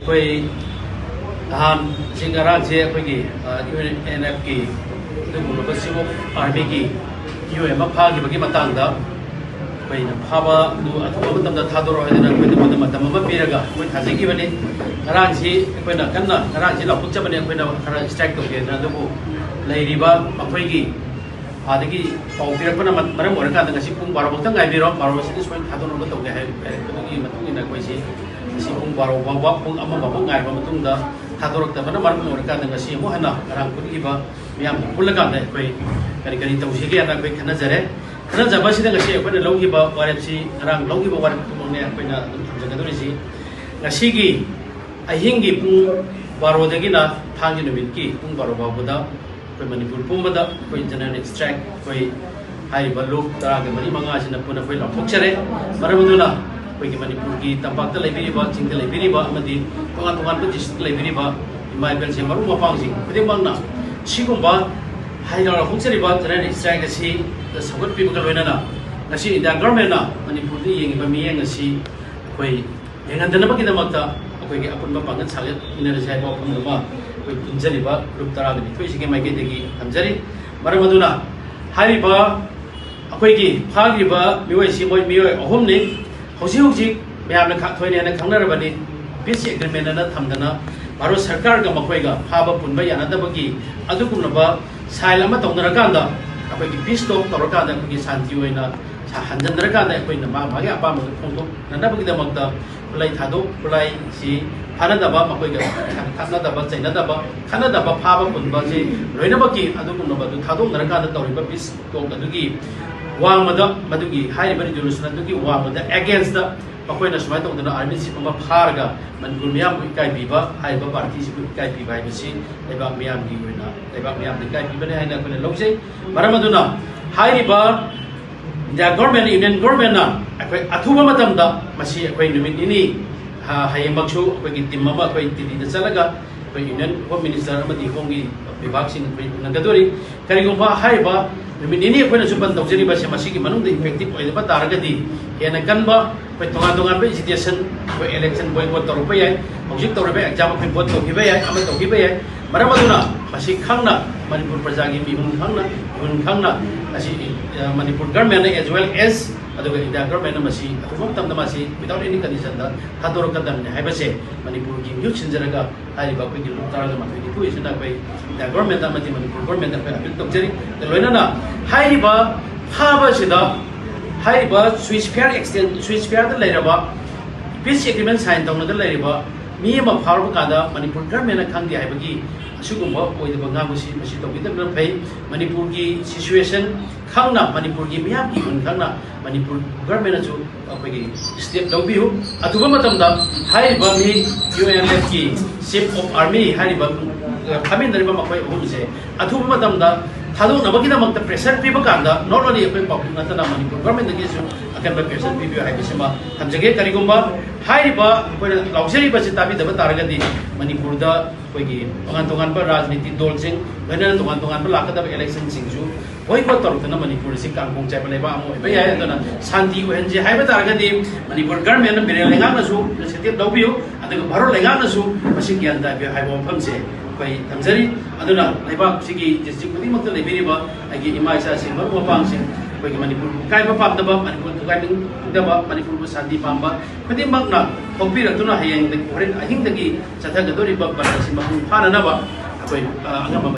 ꯑꯩꯈꯣꯏ ꯅꯍꯥꯟ ꯁꯤ ꯉꯔꯥꯡꯁꯦ ꯑꯩꯈꯣꯏꯒꯤ UNFꯀꯤ ꯑꯗꯨꯒꯨꯝꯂꯕ ꯆꯤꯐ ꯑꯣꯐ ꯑꯥꯔꯃꯤꯒꯤ ꯃꯤꯑꯣꯏ ꯑꯃ ꯐꯥꯈꯤꯕꯒꯤ ꯃꯇꯥꯡꯗ ꯑꯩꯈꯣꯏꯅ ꯐꯥꯕ ꯑꯗꯨ ꯑꯊꯨꯕ ꯃꯇꯝꯗ ꯊꯥꯗꯣꯔꯛꯑꯣ ꯍꯥꯏꯗꯅ ꯑꯩꯈꯣꯏꯗ ꯃꯇꯝ ꯑꯃ ꯄꯤꯔꯒ ꯑꯩꯈꯣꯏ ꯊꯥꯖꯈꯤꯕꯅꯤ. ꯉꯔꯥꯡꯁꯤ ꯑꯩꯈꯣꯏꯅ ꯀꯟꯅ ꯉꯔꯥꯡꯁꯤ ꯂꯥꯎꯊꯣꯛꯆꯕꯅꯤ ꯑꯩꯈꯣꯏꯅ ꯈꯔ ꯁ꯭ꯇ꯭ꯔꯥꯏꯛ ꯇꯧꯒꯦꯗꯅ. ꯑꯗꯨꯕꯨ ꯂꯩꯔꯤꯕ ꯃꯈꯣꯏꯒꯤ ꯑꯗꯒꯤ ꯄꯥꯎ ꯄꯤꯔꯛꯄꯅ ꯃꯔꯝ ꯑꯣꯏꯔꯀꯥꯟꯗ ꯉꯁꯤ ꯄꯨꯡ 12ꯐꯥꯎꯇ ꯉꯥꯏꯕꯤꯔꯣ. 12ꯁꯤꯗ ꯁꯣꯏꯅ ꯊꯥꯗꯣꯛꯅꯕ ꯇꯧꯒꯦ ꯍꯥꯏꯕꯗꯨꯒꯤ ꯃꯇꯨꯡ ꯏꯟꯅ ꯑꯩꯈꯣꯏꯁꯤ ꯉꯁꯤ ꯄꯨꯡ 12 ꯐꯥꯎꯕ ꯄꯨꯡ 1 ꯐꯥꯎꯕ ꯉꯥꯏꯕ ꯃꯇꯨꯡꯗ ꯊꯥꯗꯣꯔꯛꯇꯕꯅ ꯃꯔꯝ ꯑꯣꯏꯔꯀꯥꯟꯗ ꯉꯁꯤ ꯑꯃꯨꯛ ꯍꯟꯅ ꯉꯔꯥꯡ ꯄꯨꯟꯈꯤꯕ ꯃꯤꯌꯥꯝ ꯄꯨꯜꯂꯀꯥꯟꯗ ꯑꯩꯈꯣꯏ ꯀꯔꯤ ꯇꯧꯁꯤꯒꯦꯅ ꯑꯩꯈꯣꯏ ꯈꯟꯅꯖꯔꯦ. ꯈꯟꯅꯖꯕꯁꯤꯗ ꯉꯁꯤ ꯑꯩꯈꯣꯏꯅ ꯂꯧꯈꯤꯕ ꯋꯥꯔꯦꯞꯁꯤ ꯉꯔꯥꯡ ꯂꯧꯈꯤꯕ ꯋꯥꯔꯦꯞ ꯈꯨꯗꯤꯡꯃꯛꯅꯦ ꯑꯩꯈꯣꯏꯅ ꯑꯗꯨꯝ ꯊꯝꯖꯒꯗꯧꯔꯤꯁꯤ. ꯉꯁꯤꯒꯤ ꯑꯍꯤꯡꯒꯤ ꯄꯨꯡ 12ꯗꯒꯤꯅ ꯊꯥꯡꯖ ꯅꯨꯃꯤꯠꯀꯤ ꯄꯨꯡ 12 ꯐꯥꯎꯕꯗ ꯑꯩꯈꯣꯏ ꯃꯅꯤꯄꯨꯔ ꯄꯨꯝꯕꯗ ꯑꯩꯈꯣꯏ ꯖꯦꯅꯔꯦꯜ ꯁ꯭ꯇ꯭ꯔꯥꯏꯛ ꯑꯩꯈꯣꯏ ꯍꯥꯏꯔꯤꯕ ꯂꯨꯞ 14-5ꯁꯤꯅ ꯄꯨꯟꯅ ꯑꯩꯈꯣꯏ ꯂꯥꯎꯊꯣꯛꯆꯔꯦ. ꯃꯔꯝ ꯑꯗꯨꯅ ꯑꯩꯈꯣꯏꯒꯤ ꯃꯅꯤꯄꯨꯔꯒꯤ ꯇꯝꯄꯥꯛꯇ ꯂꯩꯕꯤꯔꯤꯕ, ꯆꯤꯡꯗ ꯂꯩꯕꯤꯔꯤꯕ ꯑꯃꯗꯤ ꯇꯣꯉꯥꯟ-ꯇꯣꯉꯥꯟꯕ ꯗꯤꯁꯇ꯭ꯔꯤꯛꯇ ꯂꯩꯕꯤꯔꯤꯕ ꯏꯃꯥ ꯏꯕꯦꯜꯁꯤꯡ, ꯃꯔꯨꯞ ꯃꯄꯥꯡꯁꯤꯡ ꯈꯨꯗꯤꯡꯃꯛꯅ ꯁꯤꯒꯨꯝꯕ ꯂꯥꯎꯊꯣꯛꯆꯔꯤꯕ ꯖꯦꯅꯔꯦꯜ ꯁ꯭ꯇ꯭ꯔꯥꯏꯛ ꯑꯁꯤ ꯁꯧꯒꯠꯄꯤꯕꯒ ꯂꯣꯏꯅꯅ ꯉꯁꯤ ꯏꯟꯗꯤꯌꯥ ꯒꯚꯔꯟꯃꯦꯟꯠꯅ ꯃꯅꯤꯄꯨꯔꯗ ꯌꯦꯡꯉꯤꯕ ꯃꯤꯠꯌꯦꯡ ꯑꯁꯤ ꯑꯩꯈꯣꯏ ꯌꯦꯡꯍꯟꯗꯅꯕꯒꯤꯗꯃꯛꯇ ꯑꯩꯈꯣꯏꯒꯤ ꯑꯄꯨꯟꯕ ꯄꯥꯡꯒꯜ ꯁꯥꯒꯠꯃꯤꯟꯅꯔꯁꯤ ꯍꯥꯏꯕ ꯋꯥꯐꯝ ꯑꯃ ꯑꯩꯈꯣꯏ ꯄꯨꯟꯖꯔꯤꯕ ꯂꯨꯞ 12ꯁꯤꯒꯤ ꯃꯥꯏꯀꯩꯗꯒꯤ ꯊꯝꯖꯔꯤ. ꯃꯔꯝ ꯑꯗꯨꯅ ꯍꯥꯏꯔꯤꯕ ꯑꯩꯈꯣꯏꯒꯤ ꯐꯥꯈꯤꯕ ꯃꯤꯑꯣꯏꯁꯤ ꯃꯤꯑꯣꯏ 3ꯅꯤ. ꯍꯧꯖꯤꯛ ꯃꯌꯥꯝꯅ ꯊꯣꯏꯅ ꯈꯪꯅꯔꯕꯅꯤ. ꯄꯤꯁ ꯑꯦꯒ꯭ꯔꯤꯃꯦꯟꯠ ꯑꯅ ꯊꯝꯗꯅ ꯚꯥꯔꯠ ꯁꯔꯀꯥꯔꯒ ꯃꯈꯣꯏꯒ ꯐꯥꯕ ꯄꯨꯟꯕ ꯌꯥꯅꯗꯕꯒꯤ ꯑꯗꯨꯒꯨꯝꯂꯕ ꯁꯥꯏꯟ ꯑꯃ ꯇꯧꯅꯔꯀꯥꯟꯗ ꯑꯩꯈꯣꯏꯒꯤ ꯄꯤꯁ ꯇꯣꯛ ꯇꯧꯔꯀꯥꯟꯗ ꯑꯩꯈꯣꯏꯒꯤ ꯁꯥꯟꯇꯤ ꯑꯣꯏꯅ ꯍꯟꯖꯟꯅꯔꯀꯥꯟꯗ ꯑꯩꯈꯣꯏꯅ ꯃꯥꯒꯤ ꯑꯄꯥꯝꯕꯗꯨ ꯐꯣꯡꯗꯣꯛꯅꯅꯕꯒꯤꯗꯃꯛꯇ ꯈꯨꯠꯂꯥꯏꯁꯤ ꯐꯥꯅꯗꯕ, ꯃꯈꯣꯏꯒ ꯈꯠꯅꯗꯕ, ꯆꯩꯅꯗꯕ, ꯈꯠꯅꯗꯕ, ꯐꯥꯕ ꯄꯨꯟꯕꯁꯤ ꯂꯣꯏꯅꯃꯛꯀꯤ ꯑꯗꯨꯒꯨꯝꯂꯕ ꯑꯗꯨ ꯊꯥꯗꯣꯛꯅꯔꯀꯥꯟꯗ ꯇꯧꯔꯤꯕ ꯄꯤꯁ ꯇꯣꯛ ꯑꯗꯨꯒꯤ ꯋꯥꯡꯃꯗ, ꯃꯗꯨꯒꯤ ꯍꯥꯏꯔꯤꯕ ꯔꯤꯖꯣꯂꯨꯁꯟ ꯑꯗꯨꯒꯤ ꯋꯥꯡꯃꯗ ꯑꯦꯒꯦꯟꯁꯇ ꯃꯈꯣꯏꯅ ꯁꯨꯃꯥꯏꯅ ꯇꯧꯗꯅ ꯑꯥꯔꯃꯤ ꯆꯤꯐ ꯑꯃ ꯐꯥꯔꯒ ꯃꯅꯤꯄꯨꯔ ꯃꯤꯌꯥꯝꯕꯨ ꯏꯀꯥꯏꯕꯤꯕ, ꯍꯥꯏꯔꯤꯕ ꯄꯥꯔꯇꯤꯁꯤꯕꯨ ꯏꯀꯥꯏꯕꯤꯕ ꯍꯥꯏꯕꯁꯤ ꯂꯩꯕꯥꯛ ꯃꯤꯌꯥꯝꯅ ꯏꯀꯥꯏꯕꯤꯕꯅꯤ ꯍꯥꯏꯅ ꯑꯩꯈꯣꯏꯅ ꯂꯧꯖꯩ. ꯃꯔꯝ ꯑꯗꯨꯅ ꯍꯥꯏꯔꯤꯕ ꯏꯟꯗꯤꯌꯥ ꯒꯚꯔꯟꯃꯦꯟꯠ, ꯌꯨꯅꯤꯌꯟ ꯒꯚꯔꯟꯃꯦꯟꯠꯅ ꯑꯩꯈꯣꯏ ꯑꯊꯨꯕ ꯃꯇꯝꯗ ꯃꯁꯤ ꯑꯩꯈꯣꯏ ꯅꯨꯃꯤꯠ ꯅꯤꯅꯤ ꯍꯌꯦꯡꯃꯛꯁꯨ ꯑꯩꯈꯣꯏꯒꯤ ꯇꯤꯝ ꯑꯃ ꯑꯩꯈꯣꯏ ꯗꯤꯜꯂꯤꯗ ꯆꯠꯂꯒ ꯑꯩꯈꯣꯏ ꯌꯨꯅꯤꯌꯟ ꯍꯣꯝ ꯃꯤꯅꯤꯁꯇꯔ ꯑꯃꯗꯤ ꯍꯣꯝꯒꯤ ꯕꯤꯚꯥꯒꯁꯤꯡ ꯑꯩꯈꯣꯏ ꯎꯅꯒꯗꯣꯔꯤ. ꯀꯔꯤꯒꯨꯝꯕ ꯍꯥꯏꯔꯤꯕ ꯅꯨꯃꯤꯠ ꯅꯤꯅꯤ ꯑꯩꯈꯣꯏꯅꯁꯨ ꯕꯟ ꯇꯧꯖꯔꯤꯕꯁꯦ ꯃꯁꯤꯒꯤ ꯃꯅꯨꯡꯗ ꯏꯐꯦꯛꯇꯤꯚ ꯑꯣꯏꯗꯕ ꯇꯥꯔꯒꯗꯤ ꯍꯦꯟꯅ ꯀꯟꯕ ꯑꯩꯈꯣꯏ ꯇꯣꯉꯥꯟ-ꯇꯣꯉꯥꯟꯕ ꯏꯖꯤꯇꯦꯁꯟ, ꯑꯩꯈꯣꯏ ꯏꯂꯦꯛꯁꯟ ꯕꯣꯏꯀꯣꯠ ꯇꯧꯔꯛꯄ ꯌꯥꯏ. ꯍꯧꯖꯤꯛ ꯇꯧꯔꯤꯕ ꯑꯦꯛꯖꯥꯝ ꯑꯩꯈꯣꯏ ꯕꯣꯠ ꯇꯧꯈꯤꯕ ꯌꯥꯏ, ꯑꯃ ꯇꯧꯈꯤꯕ ꯌꯥꯏ. ꯃꯔꯝ ꯑꯗꯨꯅ ꯃꯁꯤ ꯈꯪꯅ ꯃꯅꯤꯄꯨꯔ प्रजा की ꯃꯤꯍꯨꯟ ꯈꯪꯅ ꯑꯁꯤ ꯃꯅꯤꯄꯨꯔ ꯒꯚꯔꯟꯃꯦꯟꯠꯅ एज वेल एज अदुगा इंडिया गवर्नमेंट मसी अथुबा मतमदा मसी विदाउट एनी कंडीशन दा थादोरकदमने हाइबसे मणिपुर की म्यूट सिंजरगा हाइबा अखोगी लुक तारगा माथोगी तुइसना बै इंडिया गवर्नमेंट अमति मणिपुर गवर्नमेंट दा अपील तौजरी लोइनाना हाइबा फाबसिदा हाइबा स्विच फेयर दा लेरबा पीस एग्रीमेंट साइन तौनगा लेरबा मी अमा फारबा कादा मणिपुर गवर्नमेंट खंगे हाइबगी असुगुम्बा ओइदबा गाबसी मसी तौगिदबना फै मणिपुर की सिचुएशन खंगना मणिपुर की मियाम की गुण खंगना मणिपुर गवर्नमेंट जो अखोगी स्टेप लौबिहु अथुबा मतमदा हाइबा मी UNF की चीफ ऑफ आर्मी हाइबा फामिनदरिबा मखोय अहुमसे अथुबा मतमदा थादोनबगिदमक्ता प्रेशर पीबा कांदा नॉट ओनली अखोय पापु नतना मणिपुर गवर्नमेंट दगिसु अकनबा प्रेशर पीबियो हाइबसिमा हमजगे करिगुम्बा हाइबा अखोय लाउजरिबा से ताबिदबा तारगदि मणिपुर दा अखोगी तोगान राजनीति दलसिंग लोइना तोगान लाकदबा इलेक्शन सिंगजु boycott तौरतना मणिपुर से कांगोंग चाइबा लेबा अमो होइबा याय अदना शांति ओहनजे हाइबा तारगदि मणिपुर गवर्नमेंट बिरेल लेंगानसु इनिशिएटिव लौबियो अदुगा भारत लेंगानसु मसि ग्यान ताबियो हाइबा मफमसे अखोय थमजरी अदुना लेबा सिगी डिस्ट्रिक्ट खुदिमक्ता लेबिरिबा आगी इमा इसा सिंग मरु मपांगसिंग अखोगी मणिपुर काइबा पामदबा मणिपुर काइनिंगदबा मणिपुर शांति पामबा खुदिमक्ना थोपिरतुना हयेंग होरेन अहिंगदगी चथगदोरिबा बरसि मपुं फाननबा अखोय